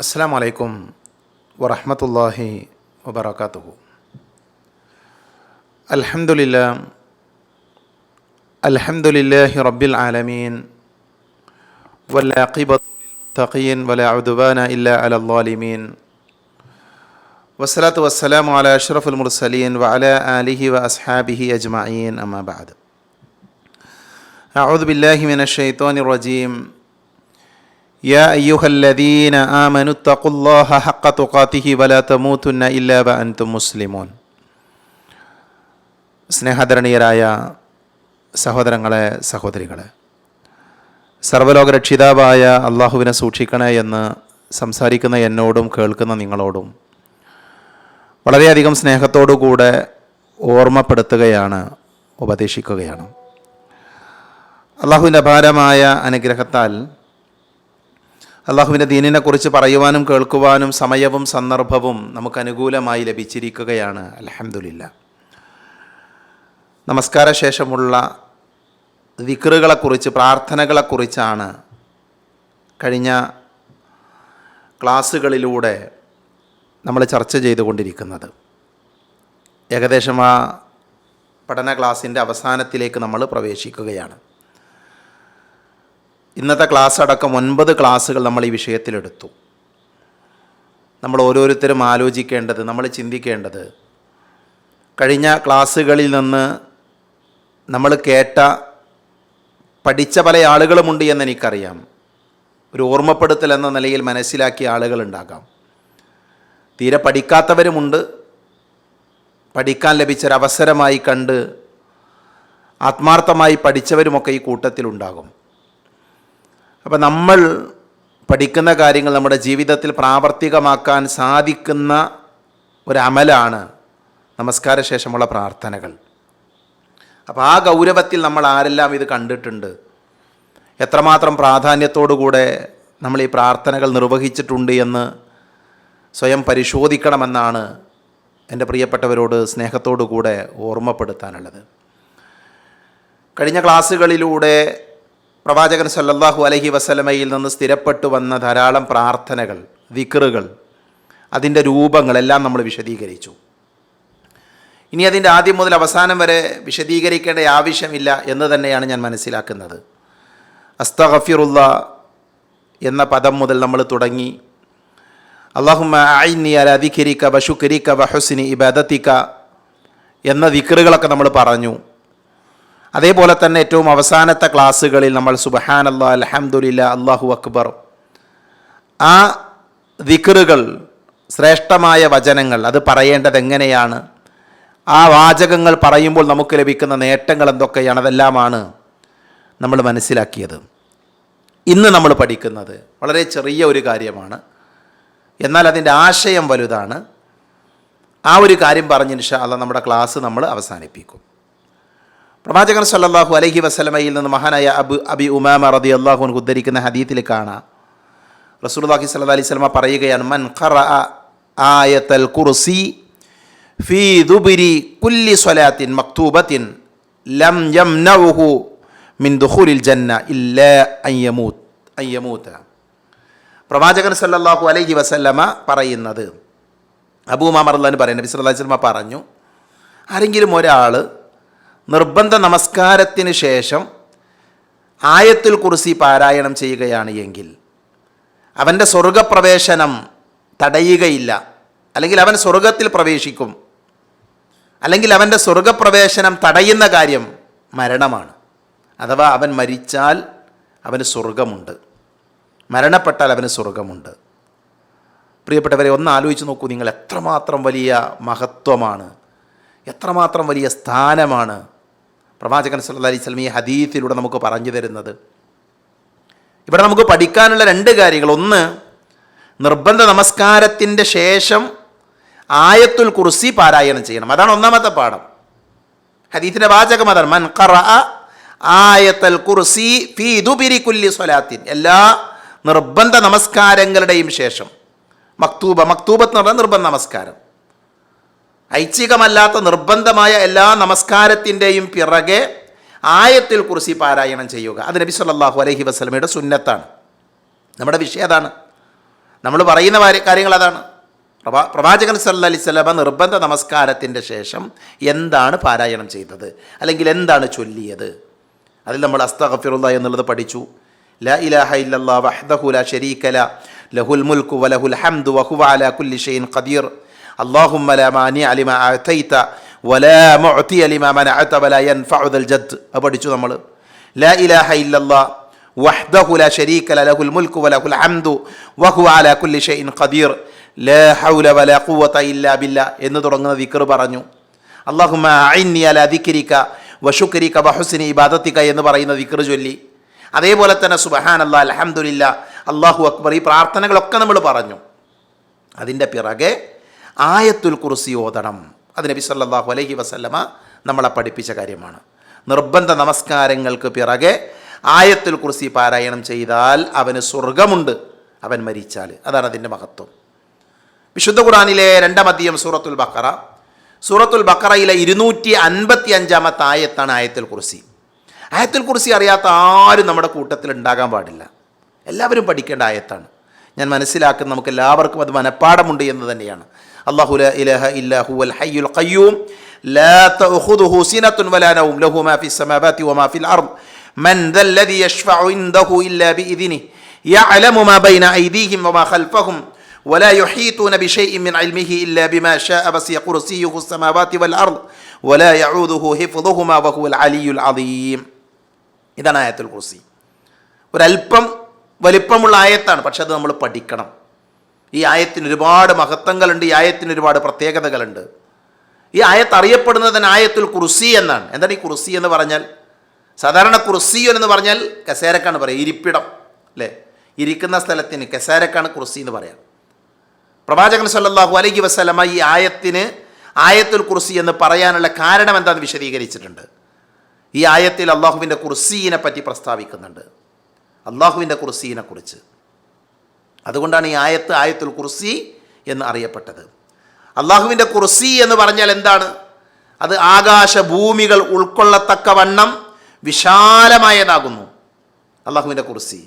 അസ്സലാമു അലൈക്കും വറഹ്മത്തുള്ളാഹി വബറകാതുഹു. അൽഹംദുലില്ലാഹി റബ്ബിൽ ആലമീൻ വൽആഖിബത്തു ലിൽമുത്തഖീൻ വലാ ഉദ്വാന ഇല്ലാ അലൽ ളാലിമീൻ വസ്സലാത്തു വസ്സലാമു അലാ അഷ്റഫിൽ മുർസലീൻ വഅലാ ആലിഹി വഅസ്ഹാബിഹി അജ്മഈൻ അമ്മാ ബഅദ്. അഊദു ബില്ലാഹി മിനശ് ശൈത്വാനിർ റജീം. യാ അയ്യുഹല്ലദീന ആമനു തഖുല്ലാഹ ഹഖ്ക തുഖാതിഹി വലാ തമൂതുന്ന ഇല്ലാ വഅൻതും മുസ്ലിമൂൻ. സ്നേഹാദരണീയരായ സഹോദരങ്ങളെ, സഹോദരികളെ, സർവ്വലോക രക്ഷിതാവായ അള്ളാഹുവിനെ സൂക്ഷിക്കണേ എന്ന് സംസാരിക്കുന്ന എന്നോടും കേൾക്കുന്ന നിങ്ങളോടും വളരെയധികം സ്നേഹത്തോടുകൂടെ ഓർമ്മപ്പെടുത്തുകയാണ്, ഉപദേശിക്കുകയാണ്. അള്ളാഹുവിൻ്റെ അപാരമായ അനുഗ്രഹത്താൽ അള്ളാഹുവിൻ്റെ ദീനിനെക്കുറിച്ച് പറയുവാനും കേൾക്കുവാനും സമയവും സന്ദർഭവും നമുക്ക് അനുകൂലമായി ലഭിച്ചിരിക്കുകയാണ്. അൽഹംദുലില്ലാ. നമസ്കാര ശേഷമുള്ള ദിക്റുകളെക്കുറിച്ച്, പ്രാർത്ഥനകളെക്കുറിച്ചാണ് കഴിഞ്ഞ ക്ലാസ്സുകളിലൂടെ നമ്മൾ ചർച്ച ചെയ്തുകൊണ്ടിരിക്കുന്നത്. ഏകദേശം ആ പഠന ക്ലാസ്സിൻ്റെ അവസാനത്തിലേക്ക് നമ്മൾ പ്രവേശിക്കുകയാണ്. ഇന്നത്തെ ക്ലാസ് അടക്കം 9 ക്ലാസ്സുകൾ നമ്മൾ ഈ വിഷയത്തിലെടുത്തു. നമ്മൾ ഓരോരുത്തരും ആലോചിക്കേണ്ടത്, നമ്മൾ ചിന്തിക്കേണ്ടത്, കഴിഞ്ഞ ക്ലാസ്സുകളിൽ നിന്ന് നമ്മൾ പഠിച്ച പല ആളുകളുമുണ്ട് എന്നെനിക്കറിയാം. ഒരു ഓർമ്മപ്പെടുത്തൽ എന്ന നിലയിൽ മനസ്സിലാക്കിയ ആളുകളുണ്ടാകാം. തീരെ പഠിക്കാത്തവരുമുണ്ട്. പഠിക്കാൻ ലഭിച്ചൊരവസരമായി കണ്ട് ആത്മാർത്ഥമായി പഠിച്ചവരുമൊക്കെ ഈ കൂട്ടത്തിലുണ്ടാകും. അപ്പോൾ നമ്മൾ പഠിക്കുന്ന കാര്യങ്ങൾ നമ്മുടെ ജീവിതത്തിൽ പ്രാവർത്തികമാക്കാൻ സാധിക്കുന്ന ഒരമലാണ് നമസ്കാര ശേഷമുള്ള പ്രാർത്ഥനകൾ. അപ്പോൾ ആ ഗൗരവത്തിൽ നമ്മൾ ആരെല്ലാം ഇത് കണ്ടിട്ടുണ്ട്, എത്രമാത്രം പ്രാധാന്യത്തോടുകൂടെ നമ്മൾ ഈ പ്രാർത്ഥനകൾ നിർവഹിച്ചിട്ടുണ്ട് എന്ന് സ്വയം പരിശോധിക്കണമെന്നാണ് എൻ്റെ പ്രിയപ്പെട്ടവരോട് സ്നേഹത്തോടു കൂടെ ഓർമ്മപ്പെടുത്താനുള്ളത്. കഴിഞ്ഞ ക്ലാസ്സുകളിലൂടെ പ്രവാചകൻ സല്ലല്ലാഹു അലൈഹി വസല്ലമയിൽ നിന്ന് സ്ഥിരപ്പെട്ടു വന്ന ധാരാളം പ്രാർത്ഥനകൾ, ദിക്റുകൾ, അതിൻ്റെ രൂപങ്ങളെല്ലാം നമ്മൾ വിശദീകരിച്ചു. ഇനി അതിൻ്റെ ആദ്യം മുതൽ അവസാനം വരെ വിശദീകരിക്കേണ്ട ആവശ്യമില്ല എന്ന് തന്നെയാണ് ഞാൻ മനസ്സിലാക്കുന്നത്. അസ്തഗ്ഫിറുല്ലാ എന്ന പദം മുതൽ നമ്മൾ തുടങ്ങി അല്ലാഹുമ്മ അഇന്നി അലാ ദിക്രിക വശുക്രിക വഹുസ്നി ഇബാദതിക എന്ന ദിക്റുകളൊക്കെ നമ്മൾ പറഞ്ഞു. അതേപോലെ തന്നെ ഏറ്റവും അവസാനത്തെ ക്ലാസ്സുകളിൽ നമ്മൾ സുബ്ഹാനല്ലാഹ്, അൽഹംദുലില്ലാഹ്, അല്ലാഹു അക്ബർ, ആ ദിക്റുകൾ, ശ്രേഷ്ഠമായ വചനങ്ങൾ, അത് പറയേണ്ടത് എങ്ങനെയാണ്, ആ വാചകങ്ങൾ പറയുമ്പോൾ നമുക്ക് ലഭിക്കുന്ന നേട്ടങ്ങൾ എന്തൊക്കെയാണ്, അതെല്ലാമാണ് നമ്മൾ മനസ്സിലാക്കിയത്. ഇന്ന് നമ്മൾ പഠിക്കുന്നത് വളരെ ചെറിയ ഒരു കാര്യമാണ്, എന്നാൽ അതിൻ്റെ ആശയം വലുതാണ്. ആ ഒരു കാര്യം പറഞ്ഞ് ഇൻഷാ അല്ലാഹ് നമ്മുടെ ക്ലാസ് നമ്മൾ അവസാനിപ്പിക്കും. പ്രവാചകൻ സല്ലല്ലാഹു അലൈഹി വസല്ലമയിൽ നിന്ന് മഹാനായ അബി ഉമാമ റളിയല്ലാഹു അൻഹു ഉദ്ധരിക്കുന്ന ഹദീസിൽ കാണാം, റസൂലുള്ളാഹി സ്വല്ലല്ലാഹു അലൈഹി വസല്ലമ പറയുകയാണ്, മൻ ഖറഅ ആയത്തുൽ കുർസി ഫീ ദുബരി കുല്ലി സ്വലാത്തിൻ മക്തൂബത്തിൻ ലം യംനഉഹു മിൻ ദുഖൂലിൽ ജന്ന ഇല്ലാ അൻ യമൂത. പ്രവാചകൻ സല്ലല്ലാഹു അലൈഹി വസല്ലമ പറയുന്നത്, അബൂ ഉമാമ റളിയല്ലാഹു അൻഹു പറയുന്നത്, നബി സല്ലല്ലാഹു അലൈഹി വസല്ലമ പറഞ്ഞു, ആരെങ്കിലും ഒരാൾ നിർബന്ധ നമസ്കാരത്തിന് ശേഷം ആയത്തുൽ കുർസി പാരായണം ചെയ്യുകയാണ് എങ്കിൽ അവൻ്റെ സ്വർഗപ്രവേശനം തടയുകയില്ല, അല്ലെങ്കിൽ അവൻ സ്വർഗത്തിൽ പ്രവേശിക്കും. അല്ലെങ്കിൽ അവൻ്റെ സ്വർഗപ്രവേശനം തടയുന്ന കാര്യം മരണമാണ്. അഥവാ അവൻ മരിച്ചാൽ അവന് സ്വർഗമുണ്ട്, മരണപ്പെട്ടാൽ അവന് സ്വർഗമുണ്ട്. പ്രിയപ്പെട്ടവരെ, ഒന്ന് ആലോചിച്ച് നോക്കൂ, നിങ്ങൾ എത്രമാത്രം വലിയ മഹത്വമാണ്, എത്രമാത്രം വലിയ സ്ഥാനമാണ് പ്രവാചകൻ സല്ലല്ലാഹു അലൈഹി വസല്ലം ഈ ഹദീസിലൂടെ നമുക്ക് പറഞ്ഞു തരുന്നത്. ഇവിടെ നമുക്ക് പഠിക്കാനുള്ള 2 കാര്യങ്ങൾ. ഒന്ന്, നിർബന്ധ നമസ്കാരത്തിൻ്റെ ശേഷം ആയത്തുൽ കുർസി പാരായണം ചെയ്യണം. അതാണ് ഒന്നാമത്തെ പാഠം. ഹദീസിൻ്റെ വാചകം അതാണ്, മൻ ഖറഅ ആയത്തുൽ കുർസി ഫീ ദുബരി കുല്ലി സ്വലാത്തിൻ, എല്ലാ നിർബന്ധ നമസ്കാരങ്ങളുടെയും ശേഷം. മക്തൂബത്ത് എന്ന് പറഞ്ഞാൽ നിർബന്ധ നമസ്കാരം, ഐച്ഛികമല്ലാത്ത നിർബന്ധമായ എല്ലാ നമസ്കാരത്തിൻ്റെയും പിറകെ ആയത്തുൽ കുർസി പാരായണം ചെയ്യുക. അത് നബി സല്ലല്ലാഹു അലൈഹി വസല്ലമയുടെ സുന്നത്താണ്. നമ്മുടെ വിഷയം അതാണ്. നമ്മൾ പറയുന്ന കാര്യങ്ങൾ അതാണ്. പ്രവാചകൻ സല്ലല്ലാഹു അലൈഹി വസല്ലം നിർബന്ധ നമസ്കാരത്തിൻ്റെ ശേഷം എന്താണ് പാരായണം ചെയ്തത്, അല്ലെങ്കിൽ എന്താണ് ചൊല്ലിയത്? അതിൽ നമ്മൾ അസ്തഗ്ഫിറുല്ലാഹ് എന്നുള്ളത് പഠിച്ചു. ലാ ഇലാഹ ഇല്ലല്ലാഹ് വഹ്ദഹു ലാ ശരീക ലഹു ലഹുൽ മുൽക്കു വലഹുൽ ഹംദു വഹുവ അലാ കുല്ലി ഷൈഇൻ ഖദീർ അല്ലാഹുമ്മ ലാ മാനിഅ ലിമാ അഅതൈത വലാ മുഅതിയ ലിമാ മനഅത വലാ യൻഫഉ ദൽ ജദ്. അത് പഠിച്ചു നമ്മൾ. ലാ ഇലാഹ ഇല്ലല്ലാഹ് വഹ്ദഹു ലാ ശരീക ലഹുൽ മുൽക്കു വലഹുൽ ഹംദു വഹുവ അലാ കുല്ലി ഷൈഇൻ ഖദീർ ലാ ഹൗല വലാ ഖുവത ഇല്ലാ ബില്ലാഹ് എന്ന് തുടങ്ങുന്ന ദിക്ർ പറഞ്ഞു. അല്ലാഹുമ്മ അഇന്നി അലാ ദിക്രിക വശുക്രിക വഹുസ്നി ഇബാദത്തിക എന്ന് പറയുന്ന ദിക്ർ ചൊല്ലി. അതേപോലെ തന്നെ സുബ്ഹാനല്ലാഹ്, അൽഹംദുലില്ലാഹ്, അല്ലാഹു അക്ബർ, ഈ പ്രാർത്ഥനകളൊക്കെ നമ്മൾ പറഞ്ഞു. അതിൻ്റെ പിറകെ ആയത്തുൽ കുർസി ഓതണം. അത് നബി സല്ലല്ലാഹു അലൈഹി വസല്ലമ നമ്മളെ പഠിപ്പിച്ച കാര്യമാണ്. നിർബന്ധ നമസ്കാരങ്ങൾക്ക് പിറകെ ആയത്തുൽ കുർസി പാരായണം ചെയ്താൽ അവന് സ്വർഗമുണ്ട്, അവൻ മരിച്ചാൽ. അതാണ് അതിൻ്റെ മഹത്വം. വിശുദ്ധ ഖുർആനിലെ 2-ാം അധ്യായം സൂറത്തുൽ ബഖറയിലെ 255-ാമത്തെ ആയത്താണ് ആയത്തുൽ കുർസി. ആയത്തുൽ കുർസി അറിയാത്ത ആരും നമ്മുടെ കൂട്ടത്തിൽ ഉണ്ടാകാൻ പാടില്ല. എല്ലാവരും പഠിക്കേണ്ട ആയത്താണ്. ഞാൻ മനസ്സിലാക്കുന്ന നമുക്ക് എല്ലാവർക്കും അത് മനഃപ്പാഠമുണ്ട് എന്ന് തന്നെയാണ്. അല്ലാഹു ലാ ഇലാഹ ഇല്ലാ ഹുവൽ ഹയ്യുൽ ഖയ്യൂം ലാ തഅഖുദുഹു സിനത്തുൻ വലാ നൗം ലഹു മാ ഫിസ് സമാവാതി വമാ ഫിൽ അർദ് മൻ ദല്ലദി യശ്ഫഉ ഇൻദഹു ഇല്ലാ ബിഇദ്നിഹി യഅലമു മാ ബൈന അയ്ദീഹിം വമാ ഖൽഫഹും ولا يحيطون بشيء من علمه إلا بما شاء وسع كرسيه السماوات والأرض ولا يعوده حفظهما وهو العلي العظيم. ഇതാണ് ആയത്തുൽ കുർസി. ഒരല്പം വലിപ്പമുള്ള ആയത്താണ്, പക്ഷെ അത് നമ്മൾ പഠിക്കണം. ഈ ആയത്തിന് ഒരുപാട് മഹത്വങ്ങളുണ്ട്, ഈ ആയത്തിന് ഒരുപാട് പ്രത്യേകതകളുണ്ട്. ഈ ആയത്ത് അറിയപ്പെടുന്നതിന് ആയത്തുൽ കുർസി എന്നാണ്. എന്താണ് ഈ കുർസി എന്ന് പറഞ്ഞാൽ? സാധാരണ കുർസി എന്ന് പറഞ്ഞാൽ കസേരക്കാണ് പറയുക, ഇരിപ്പിടം അല്ലേ, ഇരിക്കുന്ന സ്ഥലത്തിന് കസേരക്കാണ് കുർസി എന്ന് പറയാം. പ്രവാചകൻ സല്ലല്ലാഹു അലൈഹി വസല്ലമ ഈ ആയത്തിന് ആയത്തുൽ കുർസി എന്ന് പറയാനുള്ള കാരണം എന്താണെന്ന് വിശദീകരിച്ചിട്ടുണ്ട്. ഈ ആയത്തിൽ അള്ളാഹുവിൻ്റെ കുർസീനെ പറ്റി പ്രസ്താവിക്കുന്നുണ്ട്, അള്ളാഹുവിൻ്റെ കുർസീനെ കുറിച്ച്. അതുകൊണ്ടാണ് ഈ ആയത്ത് ആയത്തുൽ കുർസി എന്ന് അറിയപ്പെട്ടത്. അള്ളാഹുവിൻ്റെ കുർസി എന്ന് പറഞ്ഞാൽ എന്താണ്? അത് ആകാശഭൂമികൾ ഉൾക്കൊള്ളത്തക്കവണ്ണം വിശാലമായതാകുന്നു അള്ളാഹുവിൻ്റെ കുർസി.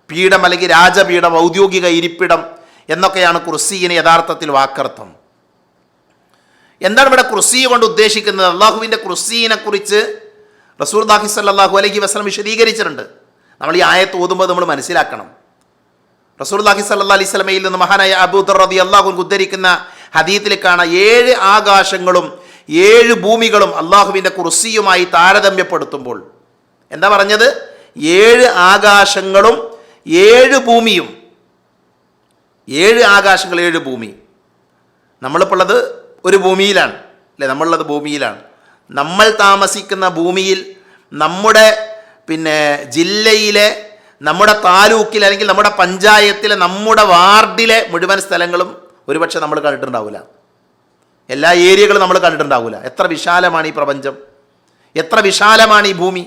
പീഠം അല്ലെങ്കിൽ രാജപീഠം, ഔദ്യോഗിക ഇരിപ്പിടം എന്നൊക്കെയാണ് കുർസീന് യഥാർത്ഥത്തിൽ വാക്കർത്ഥം. എന്താണ് ഇവിടെ കുർസി കൊണ്ട് ഉദ്ദേശിക്കുന്നത്? അള്ളാഹുവിൻ്റെ കുർസീനെ കുറിച്ച് റസൂലുള്ളാഹി സ്വല്ലല്ലാഹു അലൈഹി വസല്ലം വിശദീകരിച്ചിട്ടുണ്ട്. നമ്മൾ ഈ ആയത്ത് ഓതുമ്പോൾ നമ്മൾ മനസ്സിലാക്കണം. റസൂലുള്ളാഹി സ്വല്ലല്ലാഹു അലൈഹി വസല്ലമയിൽ നിന്ന് മഹാനായ അബൂ ദർ റളിയല്ലാഹു അൻഹു ഉദ്ധരിക്കുന്ന ഹദീസിൽ കാണാം, 7 ആകാശങ്ങളും 7 ഭൂമികളും അള്ളാഹുവിൻ്റെ കുർസിയുമായി താരതമ്യപ്പെടുത്തുമ്പോൾ എന്താ പറഞ്ഞത്? 7 ആകാശങ്ങളും 7 ഭൂമിയും. 7 ആകാശങ്ങൾ 7 ഭൂമി. നമ്മളിപ്പോൾ ഉള്ളത് ഒരു ഭൂമിയിലാണ് അല്ലേ? നമ്മളുള്ളത് ഭൂമിയിലാണ്. നമ്മൾ താമസിക്കുന്ന ഭൂമിയിൽ നമ്മുടെ ജില്ലയിലെ, നമ്മുടെ താലൂക്കിൽ, അല്ലെങ്കിൽ നമ്മുടെ പഞ്ചായത്തിലെ, നമ്മുടെ വാർഡിലെ മുഴുവൻ സ്ഥലങ്ങളും ഒരുപക്ഷെ നമ്മൾ കണ്ടിട്ടുണ്ടാവില്ല. എല്ലാ ഏരിയകളും നമ്മൾ കണ്ടിട്ടുണ്ടാവില്ല. എത്ര വിശാലമാണ് ഈ പ്രപഞ്ചം, എത്ര വിശാലമാണ് ഈ ഭൂമി.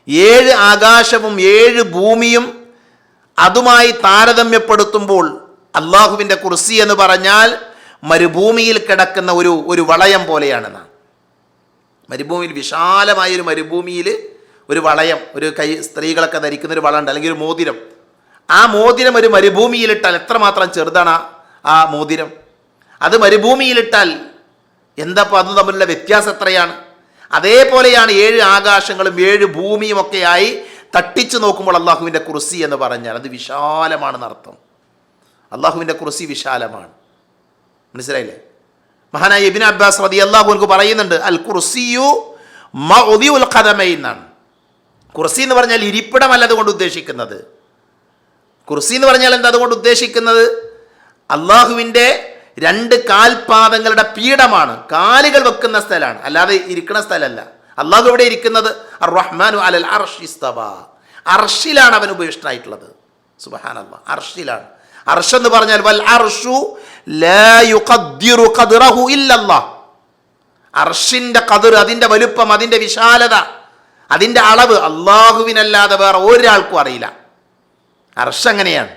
7 ആകാശവും 7 ഭൂമിയും അതുമായി താരതമ്യപ്പെടുത്തുമ്പോൾ അള്ളാഹുവിൻ്റെ കുർസി എന്ന് പറഞ്ഞാൽ മരുഭൂമിയിൽ കിടക്കുന്ന ഒരു വളയം പോലെയാണെന്നാണ്. മരുഭൂമിയിൽ, വിശാലമായൊരു മരുഭൂമിയിൽ ഒരു വളയം, ഒരു കൈ സ്ത്രീകളൊക്കെ ധരിക്കുന്ന ഒരു വളമുണ്ട്, അല്ലെങ്കിൽ ഒരു മോതിരം. ആ മോതിരം ഒരു മരുഭൂമിയിലിട്ടാൽ എത്രമാത്രം ചെറുതാണ് ആ മോതിരം. അത് മരുഭൂമിയിലിട്ടാൽ എന്താപ്പോൾ അത് തമ്മിലുള്ള വ്യത്യാസം എത്രയാണ്? അതേപോലെയാണ് 7 ആകാശങ്ങളും 7 ഭൂമിയും ഒക്കെയായി തട്ടിച്ചു നോക്കുമ്പോൾ അള്ളാഹുവിൻ്റെ കുർസി എന്ന് പറഞ്ഞാൽ അത് വിശാലമാണെന്ന് അർത്ഥം. അള്ളാഹുവിൻ്റെ കുർസി വിശാലമാണ്. മനസ്സിലായില്ലേ? മഹാനായ ഇബ്നു അബ്ബാസ് റളിയല്ലാഹു അൻഹു പറയുന്നുണ്ട്, അൽ കുർസിയു മൗദിഉൽ ഖദമൈൻ എന്നാണ്. കുർസി എന്ന് പറഞ്ഞാൽ ഇരിപ്പിടമല്ല അതുകൊണ്ട് ഉദ്ദേശിക്കുന്നത്. കുർസി എന്ന് പറഞ്ഞാൽ എന്താ അതുകൊണ്ട് ഉദ്ദേശിക്കുന്നത്? അള്ളാഹുവിൻ്റെ 2 കാൽപാദങ്ങളുടെ പീഠമാണ്, കാലുകൾ വെക്കുന്ന സ്ഥലമാണ്, അല്ലാതെ ഇരിക്കുന്ന സ്ഥലമല്ല. അള്ളാഹു എവിടെ ഇരിക്കുന്നത്? അർ-റഹ്മാനു അലൽ അർശി ഇസ്തവാ, അർഷിലാണ് അവൻ ഉപവിഷ്ടനായിട്ടുള്ളത്. സുബ്ഹാനല്ലാഹ്, അർഷിലാണ്. അർഷ് എന്ന് പറഞ്ഞാൽ വൽ അർഷു ലാ യുഖദ്ദിറു ഖദ്റഹു ഇല്ലല്ലാഹ്. അർഷിൻ്റെ ഖദ്ർ, അതിൻ്റെ വലുപ്പം, അതിൻ്റെ വിശാലത, അതിൻ്റെ അളവ് അള്ളാഹുവിനല്ലാതെ വേറെ ഒരാൾക്കും അറിയില്ല. അർഷ് അങ്ങനെയാണ്.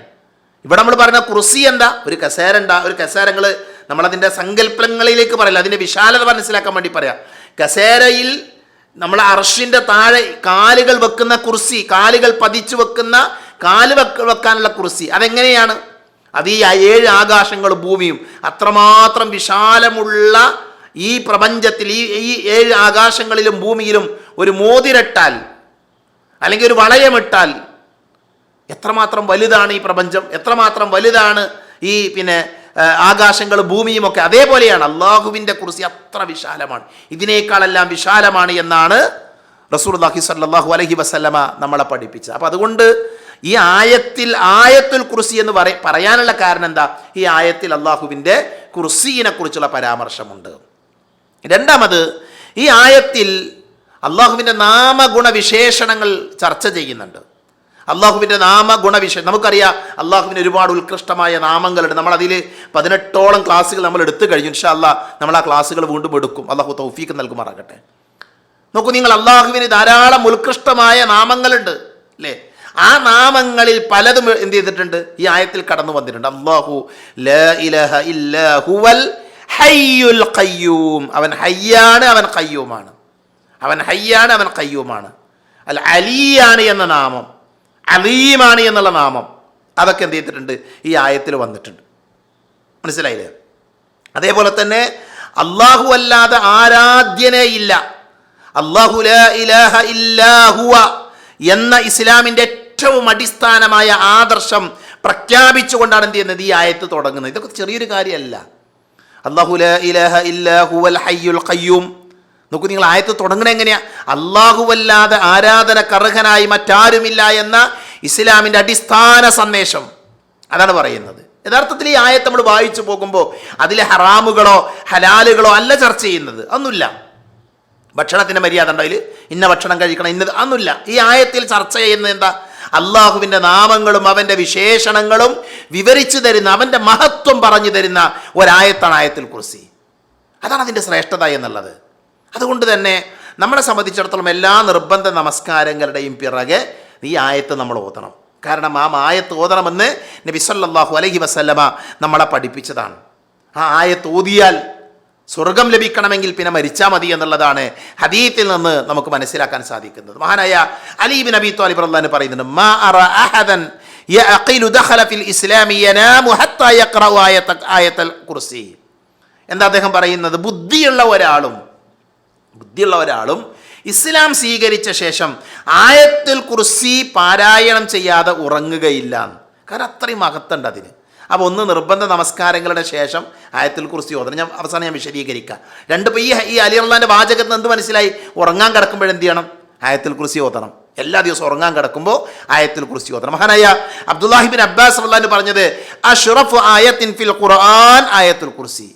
ഇവിടെ നമ്മൾ പറയുന്ന കുർസി എന്താ? ഒരു കസേര ഉണ്ടാ, ഒരു കസേരങ്ങൾ നമ്മളതിൻ്റെ സങ്കല്പങ്ങളിലേക്ക് പറയില്ല, അതിൻ്റെ വിശാലത മനസ്സിലാക്കാൻ വേണ്ടി പറയാം. കസേരയിൽ നമ്മൾ അർഷിൻ്റെ താഴെ കാലുകൾ വെക്കുന്ന കുർസി, കാലുകൾ പതിച്ചു വെക്കുന്ന, കാല് വെക്കാനുള്ള കുർസി, അതെങ്ങനെയാണ്? അത് ഈ 7 ആകാശങ്ങളും ഭൂമിയും അത്രമാത്രം വിശാലമുള്ള ഈ പ്രപഞ്ചത്തിൽ ഈ 7 ആകാശങ്ങളിലും ഭൂമിയിലും ഒരു മോതിരട്ടാൽ അല്ലെങ്കിൽ ഒരു വളയമിട്ടാൽ എത്രമാത്രം വലുതാണ് ഈ പ്രപഞ്ചം, എത്രമാത്രം വലുതാണ് ഈ ആകാശങ്ങളും ഭൂമിയും ഒക്കെ. അതേപോലെയാണ് അള്ളാഹുവിൻ്റെ കുർസി, അത്ര വിശാലമാണ്, ഇതിനേക്കാളെല്ലാം വിശാലമാണ് എന്നാണ് റസൂലുള്ളാഹി സ്വല്ലല്ലാഹു അലൈഹി വസല്ലമ നമ്മളെ പഠിപ്പിച്ചത്. അപ്പം അതുകൊണ്ട് ഈ ആയത്തുൽ കുർസി എന്ന് പറയാനുള്ള കാരണം എന്താ? ഈ ആയത്തിൽ അള്ളാഹുവിൻ്റെ കുർസിയെ കുറിച്ചുള്ള പരാമർശമുണ്ട്. രണ്ടാമത്, ഈ ആയത്തിൽ അള്ളാഹുവിൻ്റെ നാമഗുണവിശേഷണങ്ങൾ ചർച്ച ചെയ്യുന്നുണ്ട്. അള്ളാഹുവിൻ്റെ നമുക്കറിയാം അള്ളാഹുവിന് ഒരുപാട് ഉത്കൃഷ്ടമായ നാമങ്ങളുണ്ട്. നമ്മളതിൽ 18ഓളം ക്ലാസ്സുകൾ നമ്മൾ എടുത്തു കഴിഞ്ഞു. ഇൻഷാ അല്ലാഹ് നമ്മൾ ആ ക്ലാസ്സുകൾ വീണ്ടും എടുക്കും. അള്ളാഹു തൗഫീഖ് നൽകുമാറാകട്ടെ. നോക്കൂ നിങ്ങൾ, അള്ളാഹുവിന് ധാരാളം ഉത്കൃഷ്ടമായ നാമങ്ങളുണ്ട് അല്ലേ? ആ നാമങ്ങളിൽ പലതും എന്ത് ചെയ്തിട്ടുണ്ട്? ഈ ആയത്തിൽ കടന്നു വന്നിട്ടുണ്ട്. അല്ലാഹു ലാ ഇലാഹ ഇല്ലാ ഹുവൽ ഹയ്യുൽ ഖയ്യൂം. അവൻ ഹയ്യാണ്, അവൻ ഖയ്യൂമാണ്. അവൻ ഹയ്യാണ്, അവൻ ഖയ്യൂമാണ്. അൽ അലിയാണ് എന്ന നാമം, അലീമാണ് എന്നുള്ള നാമം, അതൊക്കെ എന്ത് ചെയ്തിട്ടുണ്ട്? ഈ ആയത്തിൽ വന്നിട്ടുണ്ട്. മനസ്സിലായില്ലേ? അതേപോലെ തന്നെ അല്ലാഹു അല്ലാതെ ആരാധ്യനേ ഇല്ല, അല്ലാഹു ലാ ഇലാഹ ഇല്ലാ ഹുവ എന്ന ഇസ്ലാമിൻ്റെ ഏറ്റവും അടിസ്ഥാനമായ ആദർശം പ്രഖ്യാപിച്ചുകൊണ്ടാണ് എന്ത് ചെയ്യുന്നത്? ഈ ആയത്ത് തുടങ്ങുന്നത്. ഇതൊക്കെ ചെറിയൊരു കാര്യമല്ല. അല്ലാഹു ലാ ഇലാഹ ഇല്ലാ ഹുവൽ ഹയ്യുൽ ഖയ്യൂം. നോക്കൂ നിങ്ങൾ, ആയത്ത് തുടങ്ങണ എങ്ങനെയാ? അല്ലാഹുവല്ലാതെ ആരാധനക്കർഹനായി മറ്റാരുമില്ല എന്ന ഇസ്ലാമിൻ്റെ അടിസ്ഥാന സന്ദേശം അതാണ് പറയുന്നത്. യഥാർത്ഥത്തിൽ ഈ ആയത്ത് നമ്മൾ വായിച്ചു പോകുമ്പോൾ അതിലെ ഹറാമുകളോ ഹലാലുകളോ അല്ല ചർച്ച ചെയ്യുന്നത്. ഒന്നുമില്ല. ഭക്ഷണത്തിൻ്റെ മര്യാദ ഉണ്ടോ? അതിൽ ഇന്ന ഭക്ഷണം കഴിക്കണം, ഇന്നത് ഒന്നുമില്ല. ഈ ആയത്തിൽ ചർച്ച ചെയ്യുന്നത് എന്താ? അള്ളാഹുവിൻ്റെ നാമങ്ങളും അവൻ്റെ വിശേഷണങ്ങളും വിവരിച്ചു തരുന്ന, അവൻ്റെ മഹത്വം പറഞ്ഞു തരുന്ന ഒരായത്താണ് ആയത്തുൽ കുർസി. അതാണ് അതിൻ്റെ ശ്രേഷ്ഠത എന്നുള്ളത്. അതുകൊണ്ട് തന്നെ നമ്മളെ സംബന്ധിച്ചിടത്തോളം എല്ലാ നിർബന്ധ നമസ്കാരങ്ങളുടെയും പിറകെ ഈ ആയത്ത് നമ്മൾ ഓതണം. കാരണം ആ ആയത്ത് ഓതണമെന്ന് നബി സല്ലല്ലാഹു അലൈഹി വസല്ലമ നമ്മളെ പഠിപ്പിച്ചതാണ്. ആ ആയത്ത് ഓതിയാൽ സ്വർഗം ലഭിക്കണമെങ്കിൽ പിന്നെ മരിച്ചാൽ മതി എന്നുള്ളതാണ് ഹദീത്തിൽ നിന്ന് നമുക്ക് മനസ്സിലാക്കാൻ സാധിക്കുന്നത്. മഹാനായ അലി ഇബ്നു അബീ ത്വാലിബ് റളിയല്ലാഹു അൻഹു പറയുന്നുണ്ട്, മാ അറ അഹദൻ യഅഖിലു ദഖല ഫിൽ ഇസ്ലാമി യനാമു ഹത്താ യഖറഉ ആയത്തുൽ കുർസി. എന്താ അദ്ദേഹം പറയുന്നത്? ബുദ്ധിയുള്ള ഒരാളും ഇസ്ലാം സ്വീകരിച്ച ശേഷം ആയത്തുൽ കുർസി പാരായണം ചെയ്യാതെ ഉറങ്ങുകയില്ല. കാരണം അത്രയും മഹത്തുണ്ട് അതിന്. അപ്പോൾ ഒന്ന്, നിർബന്ധ നമസ്കാരങ്ങളുടെ ശേഷം ആയത്തുൽ കുർസി ഓതണം. അവസാനം ഞാൻ വിശദീകരിക്കാം. രണ്ട്, ഇപ്പോൾ ഈ അലി റളിയല്ലാഹുവിൻ്റെ വാചകത്തിൽ നിന്ന് എന്ത് മനസ്സിലായി? ഉറങ്ങാൻ കിടക്കുമ്പോഴെന്ത് ചെയ്യണം? ആയത്തുൽ കുർസി ഓതണം. എല്ലാ ദിവസവും ഉറങ്ങാൻ കിടക്കുമ്പോൾ ആയത്തുൽ കുർസി ഓതണം. മഹാനായ അബ്ദുല്ലാഹി ഇബ്നു അബ്ബാസ് റളിയല്ലാഹു അൻഹു പറഞ്ഞത്, അഷ്റഫു ആയത്തിൻ ഫിൽ ഖുർആൻ ആയത്തുൽ കുർസി.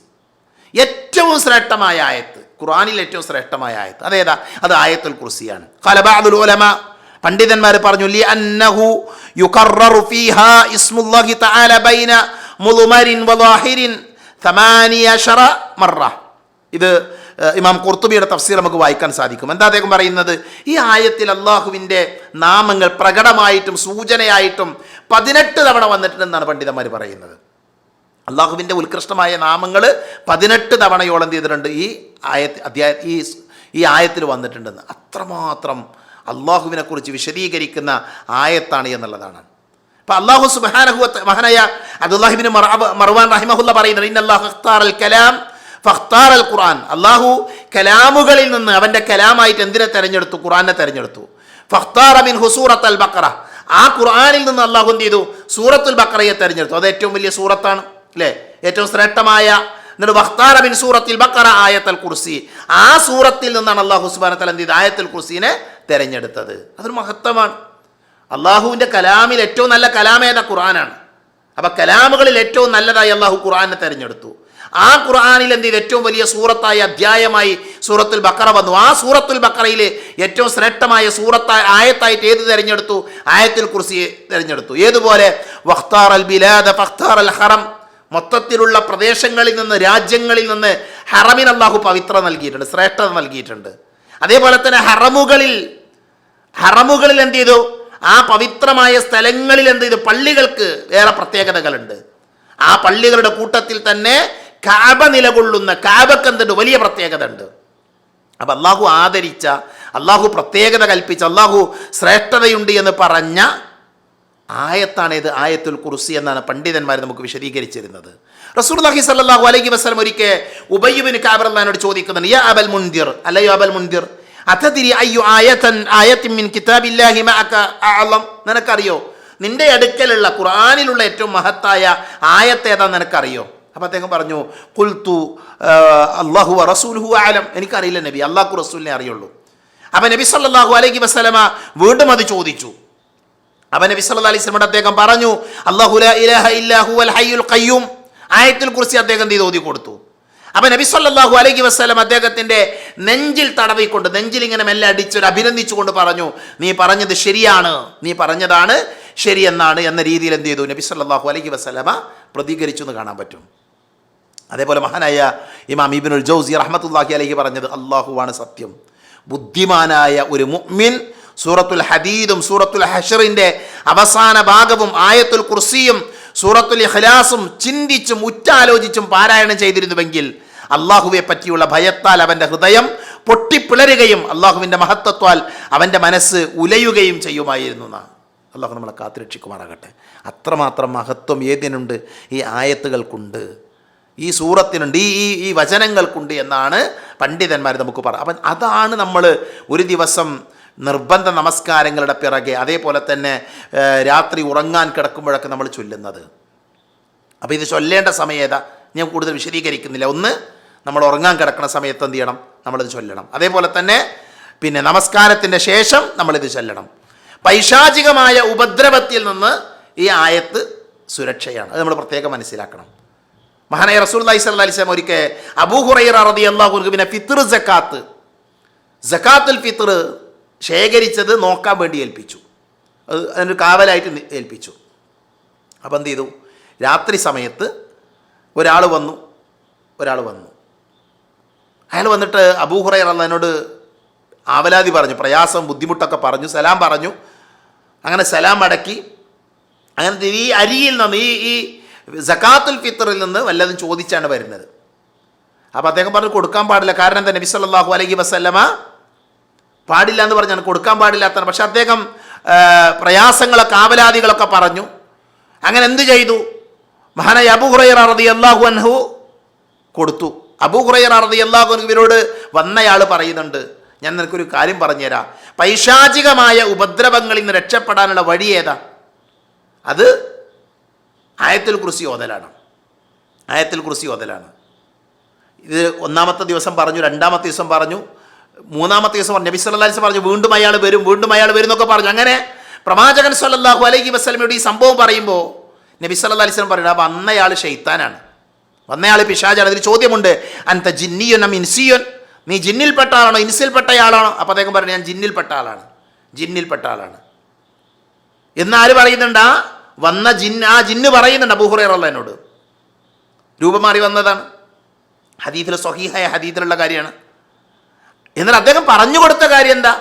ഏറ്റവും ശ്രേഷ്ഠമായ ആയത്ത്, ഖുർആനിൽ ഏറ്റവും ശ്രേഷ്ഠമായ ആയത്ത് അതേതാ? അത് ആയത്തുൽ കുർസിയാണ്. ഖാല ബഅദുൽ ഉലമാ, പണ്ഡിതന്മാർ പറഞ്ഞു, ലി അന്നഹു യുകററു ഫീഹാ ഇസ്മുല്ലാഹി തആല ബൈന മുദ്മരിൻ വളാഹിരിൻ 18 മറ. ഇത് ഇമാം ഖുർത്തുബിയുടെ തഫ്സീർ നമുക്ക് വായിക്കാൻ സാധിക്കും. എന്താ അദ്ദേഹം പറയുന്നത്? ഈ ആയത്തിൽ അള്ളാഹുവിൻ്റെ നാമങ്ങൾ പ്രകടമായിട്ടും സൂചനയായിട്ടും 18 തവണ വന്നിട്ടുണ്ടെന്നാണ് പണ്ഡിതന്മാർ പറയുന്നത്. അള്ളാഹുവിൻ്റെ ഉത്കൃഷ്ടമായ നാമങ്ങൾ 18 തവണയോളം ചെയ്തിട്ടുണ്ട് ഈ ആയത്തിൽ വന്നിട്ടുണ്ടെന്ന്. അത്രമാത്രം അള്ളാഹുവിനെ കുറിച്ച് വിശദീകരിക്കുന്ന ആയത്താണ് എന്നുള്ളതാണ്. അപ്പം അള്ളാഹു സുബ്ഹാനഹു വ തആല, മഹാനായ അബ്ദുല്ലാഹി ഇബ്നു മർവാൻ റഹിമഹുല്ലാ പറയുന്നത്, ഇന്നല്ലാഹു ഇഖ്താറൽ കലാം ഫഖ്താറൽ ഖുർആൻ. അള്ളാഹു കലാമുകളിൽ നിന്ന് അവൻ്റെ കലാമായിട്ട് എന്തിനെ തിരഞ്ഞെടുത്തു? ഖുർആനെ തിരഞ്ഞെടുത്തു. ഫഖ്താറ മിൻഹു സൂറത്തുൽ ബഖറ. ആ ഖുർആനിൽ നിന്ന് അള്ളാഹു എന്ത് ചെയ്തു? സൂറത്തുൽ ബഖറയെ തിരഞ്ഞെടുത്തു. അത് ഏറ്റവും വലിയ സൂറത്താണ് അല്ലേ? ഏറ്റവും ശ്രേഷ്ഠമായ. എന്നിട്ട് വഖ്താറ മിൻ സൂറത്തുൽ ബഖറ ആയത്തുൽ കുർസി. ആ സൂറത്തിൽ നിന്നാണ് അള്ളാഹു സുബ്ഹാനഹു വ തആല എന്ത് ചെയ്തത്? ആയത്തുൽ കുർസിനെ തിരഞ്ഞെടുത്തത്. അതൊരു മഹത്വമാണ്. അള്ളാഹുവിൻ്റെ കലാമിൽ ഏറ്റവും നല്ല കലാമേത ഖുർആനാണ്. അപ്പം കലാമുകളിൽ ഏറ്റവും നല്ലതായി അള്ളാഹു ഖുർആനെ തിരഞ്ഞെടുത്തു. ആ ഖുർആനിൽ എന്ത് ചെയ്തു? ഏറ്റവും വലിയ സൂറത്തായി, അധ്യായമായി സൂറത്തുൽ ബഖറ വന്നു. ആ സൂറത്തുൽ ബഖറയിൽ ഏറ്റവും ശ്രേഷ്ഠമായ ആയത്തായിട്ട് ഏത് തിരഞ്ഞെടുത്തു? ആയത്തുൽ കുർസിയെ തിരഞ്ഞെടുത്തു. ഏതുപോലെ വഖ്താറൽ ബിലാദ ഫഖ്താറൽ ഹറം. മൊത്തത്തിലുള്ള പ്രദേശങ്ങളിൽ നിന്ന്, രാജ്യങ്ങളിൽ നിന്ന് ഹറമിന് അള്ളാഹു പവിത്രത നൽകിയിട്ടുണ്ട്, ശ്രേഷ്ഠത നൽകിയിട്ടുണ്ട്. അതേപോലെ തന്നെ ഹറമുകളിൽ എന്ത് ചെയ്തു? ആ പവിത്രമായ സ്ഥലങ്ങളിൽ എന്ത് ചെയ്തു? പള്ളികൾക്ക് വേറെ പ്രത്യേകതകളുണ്ട്. ആ പള്ളികളുടെ കൂട്ടത്തിൽ തന്നെ കഅബ നിലകൊള്ളുന്ന കഅബക്ക് എന്തുണ്ട്? വലിയ പ്രത്യേകത ഉണ്ട്. അപ്പം അള്ളാഹു ആദരിച്ച, അള്ളാഹു പ്രത്യേകത കൽപ്പിച്ച, അള്ളാഹു ശ്രേഷ്ഠതയുണ്ട് എന്ന് പറഞ്ഞ ആയത്താണേത്? ആയത്തുൽ കുർസി എന്നാണ് പണ്ഡിതന്മാർ നമുക്ക് വിശദീകരിച്ചിരുന്നത്. റസൂലുള്ളാഹി സ്വല്ലല്ലാഹു അലൈഹി വസല്ലം ഒരിക്കൽ ഉബയ്യ് ഇബ്നു കഅബ് റളിയല്ലാഹു ചോദിക്കുന്നുണ്ട്, യാ അബൽ മുൻദിർ, അല്ലയോ അബൽ മുൻദിർ, അതദ്രി അയ്യു ആയത്തിൻ മിൻ കിതാബില്ലാഹി മഅക അഅലം, നിനക്കറിയോ നിന്റെ അടുക്കലുള്ള ഖുർആനിലുള്ള ഏറ്റവും മഹത്തായ ആയത്ത് ഏതാന്ന് നിനക്കറിയോ? അപ്പോൾ അദ്ദേഹം പറഞ്ഞു, ഖുൽതു അല്ലാഹു വ റസൂലുഹു അഅലം, എനിക്കറിയില്ല നബി, അല്ലാഹു റസൂലിനെ അറിയുള്ളൂ. അപ്പോൾ നബി സല്ലല്ലാഹു അലൈഹി വസല്ലമ വീണ്ടും അത് ചോദിച്ചു. അപ്പോൾ നബി സല്ലല്ലാഹു അലൈഹി വസല്ലമയുടെ അദ്ദേഹം പറഞ്ഞു, അല്ലാഹു ലാ ഇലാഹ ഇല്ലാ ഹുവൽ ഹയ്യുൽ ഖയ്യൂം, ആയത്തുൽ കുർസി അദ്ദേഹം ഓതി കൊടുത്തു. അപ്പോൾ നബി സല്ലല്ലാഹു അലൈഹി വസല്ലം അദ്ദേഹത്തിൻ്റെ നെഞ്ചിൽ തടവിക്കൊണ്ട്, നെഞ്ചിൽ ഇങ്ങനെ മെല്ലെ അടിച്ചൊരു അഭിനന്ദിച്ചുകൊണ്ട് പറഞ്ഞു, നീ പറഞ്ഞത് ശരിയാണ്, നീ പറഞ്ഞതാണ് ശരിയെന്നാണ് എന്ന രീതിയിൽ എന്ത് ചെയ്തു? നബി സല്ലല്ലാഹു അലൈഹി വസല്ലമ പ്രതികരിച്ചു എന്ന് കാണാൻ പറ്റും. അതേപോലെ മഹാനായ ഇമാം ഇബ്നുൽ ജൗസി റഹ്മത്തുള്ളാഹി അലൈഹി പറഞ്ഞത്, അല്ലാഹുവാണ് സത്യം, ബുദ്ധിമാനായ ഒരു മുഅ്മിൻ സൂറത്തുൽ ഹദീദും സൂറത്തുൽ ഹശ്റിൻ്റെ അവസാന ഭാഗവും ആയത്തുൽ കുർസിയും സൂറത്തുൽ ഇഖ്ലാസും ചിന്തിച്ചും ഉറ്റാലോചിച്ചും പാരായണം ചെയ്തിരുന്നുവെങ്കിൽ അള്ളാഹുവെ പറ്റിയുള്ള ഭയത്താൽ അവൻ്റെ ഹൃദയം പൊട്ടിപ്പിളരുകയും അള്ളാഹുവിൻ്റെ മഹത്വത്താൽ അവൻ്റെ മനസ്സ് ഉലയുകയും ചെയ്യുമായിരുന്നു എന്നാണ്. അള്ളാഹു നമ്മളെ കാത്തുരക്ഷിക്കുമാറാകട്ടെ. അത്രമാത്രം മഹത്വം ഏതിനുണ്ട്? ഈ ആയത്തുകൾക്കുണ്ട്, ഈ സൂറത്തിനുണ്ട്, ഈ വചനങ്ങൾക്കുണ്ട് എന്നാണ് പണ്ഡിതന്മാർ നമുക്ക് പറയുക. അപ്പം അതാണ് നമ്മൾ ഒരു ദിവസം നിർബന്ധ നമസ്കാരങ്ങളുടെ പിറകെ, അതേപോലെ തന്നെ രാത്രി ഉറങ്ങാൻ കിടക്കുമ്പോഴൊക്കെ നമ്മൾ ചൊല്ലുന്നത്. അപ്പോൾ ഇത് ചൊല്ലേണ്ട സമയം ഏതാ? ഞാൻ കൂടുതൽ വിശദീകരിക്കുന്നില്ല. ഒന്ന്, നമ്മൾ ഉറങ്ങാൻ കിടക്കുന്ന സമയത്ത് എന്ത് ചെയ്യണം? നമ്മളിത് ചൊല്ലണം. അതേപോലെ തന്നെ പിന്നെ നമസ്കാരത്തിൻ്റെ ശേഷം നമ്മളിത് ചൊല്ലണം. പൈശാചികമായ ഉപദ്രവത്തിൽ നിന്ന് ഈ ആയത്ത് സുരക്ഷയാണ്. അത് നമ്മൾ പ്രത്യേകം മനസ്സിലാക്കണം. മഹാനായ റസൂലുള്ളാഹി സ്വല്ലല്ലാഹി അലൈഹി വസല്ലം ഒരിക്കൽ അബൂ ഹുറൈറ റളിയല്ലാഹു അൻഹു പിന്നെ ഫിത്ർ സക്കാത്തുൽ ഫിത്ർ ശേഖരിച്ചത് നോക്കാൻ വേണ്ടി ഏൽപ്പിച്ചു. അത് അതിനൊരു കാവലായിട്ട് ഏൽപ്പിച്ചു. അപ്പോൾ എന്ത് ചെയ്തു? രാത്രി സമയത്ത് ഒരാൾ വന്നു. അയാൾ വന്നിട്ട് അബൂ ഹുറൈറ റളിയല്ലാഹു ആവലാതി പറഞ്ഞു, പ്രയാസം ബുദ്ധിമുട്ടൊക്കെ പറഞ്ഞു, സലാം പറഞ്ഞു. അങ്ങനെ സലാം അടക്കി. അങ്ങനെ ഈ അരിയിൽ നിന്ന് ഈ സക്കാത്തുൽ ഫിത്റിൽ നിന്ന് വല്ലതും ചോദിച്ചാണ് വരുന്നത്. അപ്പോൾ അദ്ദേഹം പറഞ്ഞു കൊടുക്കാൻ പാടില്ല. കാരണം എന്താ? നബി സല്ലല്ലാഹു അലൈഹി വസല്ലമ പാടില്ല എന്ന് പറഞ്ഞാണ്, കൊടുക്കാൻ പാടില്ലാത്തതാണ്. പക്ഷെ അദ്ദേഹം പ്രയാസങ്ങളൊക്കെ ആവലാതികളൊക്കെ പറഞ്ഞു. അങ്ങനെ എന്ത് ചെയ്തു? മഹാനായ അബൂ ഹുറൈറ റളിയല്ലാഹു അൻഹു കൊടുത്തു. അബൂ ഹുറൈറ റളിയല്ലാഹു അൻഹുവിനോട് വന്നയാൾ പറയുന്നുണ്ട്, ഞാൻ നിനക്കൊരു കാര്യം പറഞ്ഞുതരാം, പൈശാചികമായ ഉപദ്രവങ്ങളിൽ നിന്ന് രക്ഷപ്പെടാനുള്ള വഴി ഏതാ? അത് ആയത്തുൽ കുർസി ഓതലാണ്. ഇത് ഒന്നാമത്തെ ദിവസം പറഞ്ഞു, രണ്ടാമത്തെ ദിവസം പറഞ്ഞു, മൂന്നാമത്തെ ദിവസം പറഞ്ഞു. നബി സല്ലല്ലാഹു അലൈഹി വസല്ലം പറഞ്ഞു വീണ്ടും അയാൾ വരും എന്നൊക്കെ പറഞ്ഞു. അങ്ങനെ പ്രവാചകൻ സല്ലല്ലാഹു അലൈഹി വസല്ലമയുടെ ഈ സംഭവം പറയുമ്പോൾ നബി സല്ലല്ലാഹു അലൈഹി വസല്ലം പറയുന്നത്, അപ്പോൾ വന്നയാൾ ഷെയ്ത്താനാണ്, വന്നയാൾ പിശാചാണ്. അതിൽ ചോദ്യമുണ്ട്, അൻത ജിന്നിയുൻ അം ഇൻസിയുൻ, നീ ജിന്നിൽപ്പെട്ട ആളാണോ ഇൻസിൽപ്പെട്ടയാളാണോ? അപ്പോൾ അദ്ദേഹം പറഞ്ഞു, ഞാൻ ജിന്നിൽപ്പെട്ട ആളാണ്. എന്നാല് പറയുന്നുണ്ട്, വന്ന ജിന്ന് പറയുന്നുണ്ട് അബൂ ഹുറൈറ റളിയല്ലാഹു അൻഹു രൂപം മാറി വന്നതാണ്. ഹദീസിൽ സ്വഹീഹായ ഹദീസിലുള്ള കാര്യമാണ്. എന്നാൽ അദ്ദേഹം പറഞ്ഞു കൊടുത്ത കാര്യം എന്താ?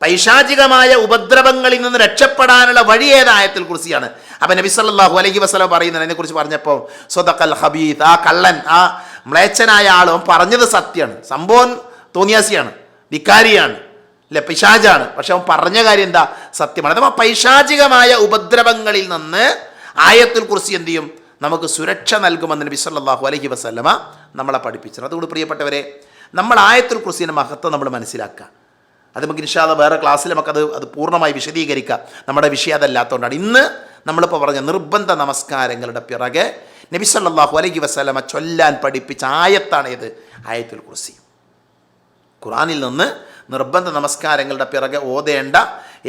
പൈശാചികമായ ഉപദ്രവങ്ങളിൽ നിന്ന് രക്ഷപ്പെടാനുള്ള വഴി ഏത്? ആയത്തുൽ കുർസിയാണ്. അപ്പം നബി സല്ലല്ലാഹു അലൈഹി വസല്ലം പറയുന്നത്, അതിനെക്കുറിച്ച് പറഞ്ഞപ്പോൾ സ്വദഖൽ ഖബീത്ത്, ആ കള്ളൻ, ആ മ്ലേച്ഛനായ ആളും പറഞ്ഞത് സത്യമാണ്. സംഭവം തോന്നിയാസിയാണ്, ധിക്കാരിയാണ്, അല്ലെ, പിശാചാണ്. പക്ഷെ അവൻ പറഞ്ഞ കാര്യം എന്താ? സത്യമാണ്. അഥവാ പൈശാചികമായ ഉപദ്രവങ്ങളിൽ നിന്ന് ആയത്തുൽ കുർസി എന്ത് ചെയ്യും? നമുക്ക് സുരക്ഷ നൽകുമെന്ന് നബി സല്ലല്ലാഹു അലൈഹി വസല്ലമ നമ്മളെ പഠിപ്പിച്ചത്. അതുകൊണ്ട് പ്രിയപ്പെട്ടവരെ, നമ്മൾ ആയത്തുൽ കുർസിയുടെ മഹത്വം നമ്മൾ മനസ്സിലാക്കുക. അത് നമുക്ക് ഇൻഷാ അല്ലാഹ് വേറെ ക്ലാസ്സിൽ അത് പൂർണ്ണമായി വിശദീകരിക്കാം. നമ്മുടെ വിഷയം അതല്ലാത്തതുകൊണ്ടാണ്. ഇന്ന് നമ്മളിപ്പോൾ പറഞ്ഞ നിർബന്ധ നമസ്കാരങ്ങളുടെ പിറകെ നബി സല്ലല്ലാഹു അലൈഹി വസല്ലമ ചൊല്ലാൻ പഠിപ്പിച്ച ആയത്താണ് ഏത്? ആയത്തുൽ കുർസി. ഖുർആനിൽ നിന്ന് നിർബന്ധ നമസ്കാരങ്ങളുടെ പിറകെ ഓതേണ്ട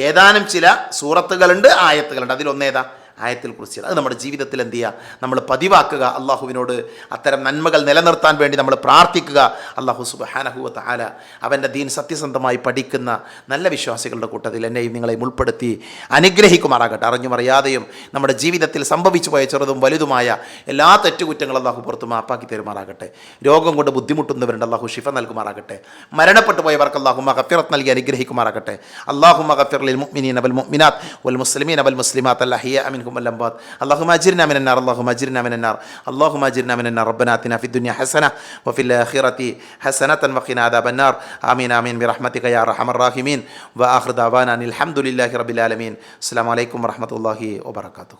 ഏതാനും ചില സൂറത്തുകളുണ്ട്, ആയത്തുകളുണ്ട്. അതിലൊന്നേതാ? ആയത്തുൽ കുർസിയാണ്. അത് നമ്മുടെ ജീവിതത്തിൽ എന്ത് ചെയ്യുക? നമ്മൾ പതിവാക്കുക. അള്ളാഹുവിനോട് അത്തരം നന്മകൾ നിലനിർത്താൻ വേണ്ടി നമ്മൾ പ്രാർത്ഥിക്കുക. അള്ളാഹു സുബ്ഹാനഹു വ തആല അവൻ്റെ ദീൻ സത്യസന്ധമായി പഠിക്കുന്ന നല്ല വിശ്വാസികളുടെ കൂട്ടത്തിൽ എന്നെയും നിങ്ങളെയും ഉൾപ്പെടുത്തി അനുഗ്രഹിക്കുമാറാകട്ടെ. അറിഞ്ഞും അറിയാതെയും നമ്മുടെ ജീവിതത്തിൽ സംഭവിച്ചു പോയ ചെറുതും വലുതുമായ എല്ലാ തെറ്റുകുറ്റങ്ങളും അള്ളാഹു പുറത്ത് മാപ്പാക്കി തരുമാറാകട്ടെ. രോഗം കൊണ്ട് ബുദ്ധിമുട്ടുന്നവരുണ്ട്, അള്ളാഹു ഷിഫ നൽകുമാറാകട്ടെ. മരണപ്പെട്ടു പോയവർക്ക് അള്ളാഹു മഗ്ഫിറത്ത് നൽകി അനുഗ്രഹിക്കുമാറാകട്ടെ. അല്ലാഹുമ്മ ഗഫിർ ലിൽ മുഅ്മിനീന വൽ മുഅ്മിനാത്ത് വൽ മുസ്ലിമീന വൽ മുസ്ലിമാത്ത് അൽ അഹ്യാഅ മിൻഹും منهم والأموات اللهم أجرنا من النار اللهم أجرنا من النار اللهم أجرنا من النار ربنا آتنا في الدنيا حسنة وفي الآخرة حسنة وقنا عذاب النار آمين آمين برحمتك يا أرحم الراحمين وآخر دعوانا أن الحمد لله رب العالمين السلام عليكم ورحمة الله وبركاته.